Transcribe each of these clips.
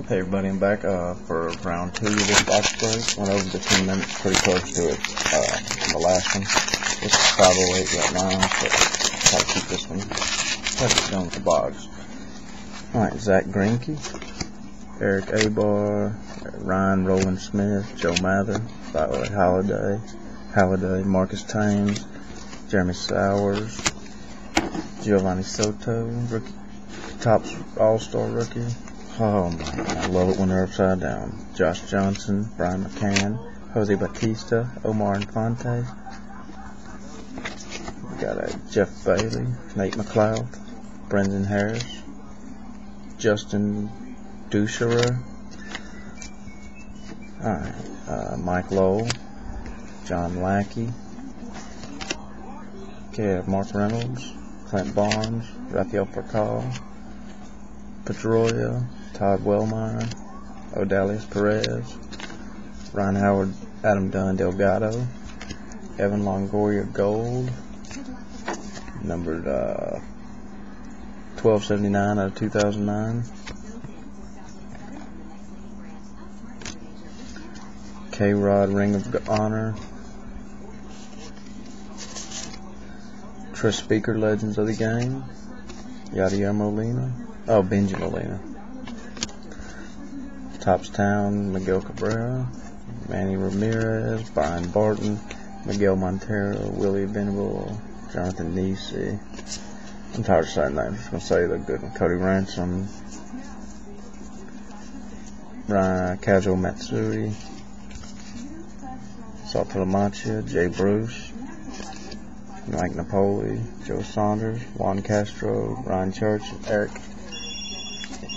Hey everybody, I'm back for round 2 of this box break. Went over the 10 minutes, pretty close to it on the last one. It's 5:08 right now, but try to keep this one. Try to get done with the box. Alright, Zach Greinke, Eric Abar, Ryan Roland Smith, Joe Mather, Violet Halliday, Marcus Thames, Jeremy Sowers, Giovanni Soto, rookie, Topps All-Star rookie. Oh man, I love it when they're upside down. Josh Johnson, Brian McCann, Jose Batista, Omar Infante. We got Jeff Bailey, Nate McLeod, Brendan Harris, Justin Ducherer. Alright, Mike Lowell, John Lackey. Okay, Mark Reynolds, Clint Barnes, Rafael Percal, Pedroia, Todd Wellmeyer, Odalius Perez, Ryan Howard, Adam Dunn Delgado, Evan Longoria Gold, numbered 1279 out of 2009. K-Rod Ring of Honor, Tris Speaker Legends of the Game, Yadier Molina, Benji Molina, Topps Town, Miguel Cabrera, Manny Ramirez, Brian Barton, Miguel Montero, Willie Venable, Jonathan Nisi. I'm tired of saying names. I'm just going to say the good one. Cody Ransom, Kazuo Matsui, Salto Lamacchia, Jay Bruce, Mike Napoli, Joe Saunders, Juan Castro, Ryan Church,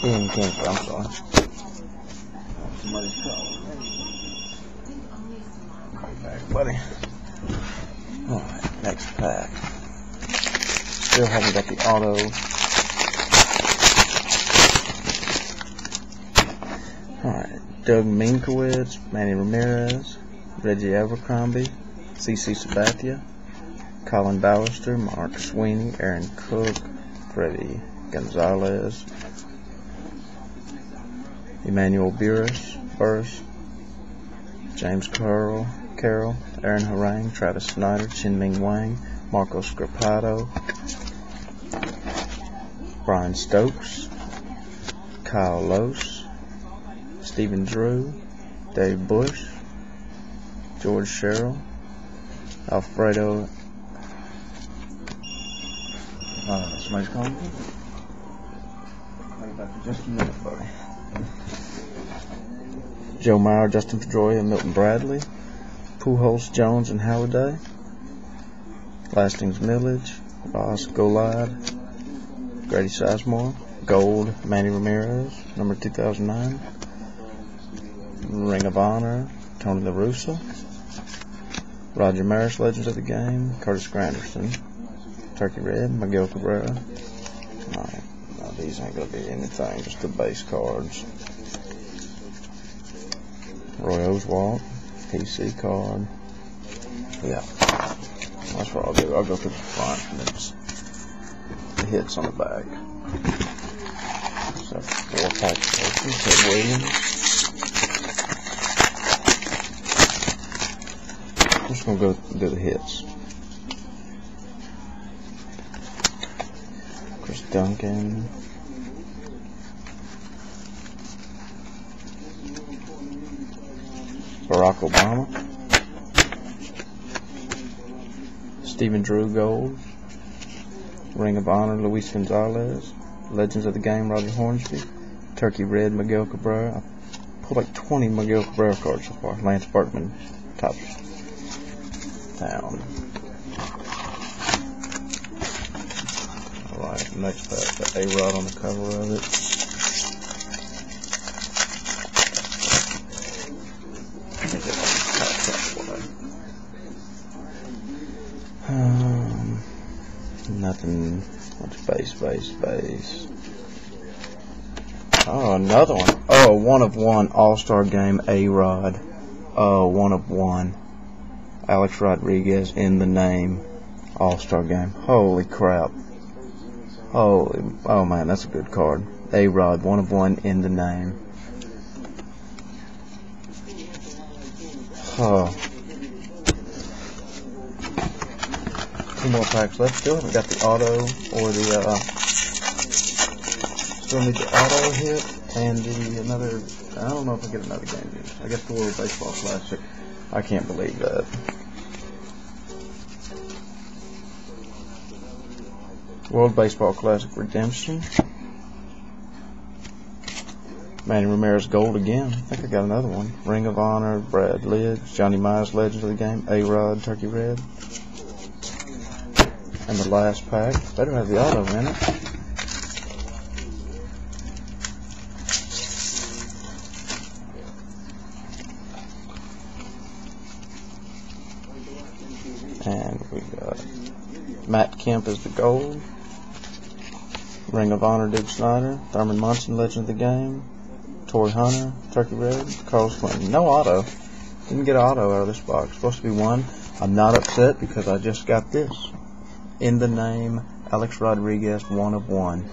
Ian Kinsler, I'm sorry. Somebody's calling. Right back, buddy. Alright, next pack. Still haven't got the auto. Alright, Doug Minkiewicz, Manny Ramirez, Reggie Abercrombie, CC Sabathia, Colin Ballister, Mark Sweeney, Aaron Cook, Freddie Gonzalez, Emmanuel Burris, James Carroll, Aaron Harang, Travis Snyder, Chin-Ming Wang, Marco Scarpato, Brian Stokes, Kyle Lose, Stephen Drew, Dave Bush, George Sherrill, Alfredo. Somebody's calling me. I'll be back in just a minute, buddy. Joe Mauer, Justin Pedroia, Milton Bradley, Pujols, Jones, and Halliday, Lastings Millage, Ross Golad, Grady Sizemore, Gold, Manny Ramirez, number 2009, Ring of Honor, Tony La Russa, Roger Maris, Legends of the Game, Curtis Granderson, Turkey Red, Miguel Cabrera. No, these ain't going to be anything, just the base cards. Roy Oswalt, PC card. Yeah, that's what I'll do. I'll go through the front and then just the hits on the back. So 4 packs open. Ted Williams. I'm just going to go do the hits. Chris Duncan. Barack Obama. Stephen Drew Gold. Ring of Honor Luis Gonzalez. Legends of the Game Roger Hornsby. Turkey Red Miguel Cabrera. I pulled like 20 Miguel Cabrera cards so far. Lance Berkman. Topps Town. Alright, next pack. Got A-Rod on the cover of it. Nothing much base. Oh, another one. Oh, 1 of 1 All-Star Game A-Rod. Oh, 1 of 1. Alex Rodriguez in the name. All-Star Game. Holy crap. Oh man, that's a good card. A-Rod, 1 of 1 in the name. Oh. 2 more packs left. Still haven't got the auto or the still need the auto hit and the another. I don't know if I get another game used. I guess the World Baseball Classic. I can't believe that. World Baseball Classic Redemption. Manny Ramirez Gold again. I think I got another one. Ring of Honor, Brad Lidge, Johnny Mize Legend of the Game, A-Rod, Turkey Red. And the last pack. Better have the auto in it. And we got Matt Kemp as the gold. Ring of Honor, Duke Snyder. Thurman Munson, Legend of the Game. Torrey Hunter, Turkey Red. Carlos Clinton. No auto. Didn't get an auto out of this box. Supposed to be one. I'm not upset because I just got this. In the name, Alex Rodriguez, 1 of 1.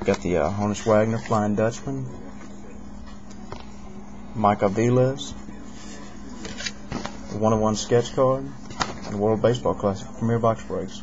Got the Honus Wagner, Flying Dutchman. Mike Aviles. 1 of 1 sketch card. And World Baseball Classic Premier Box Breaks.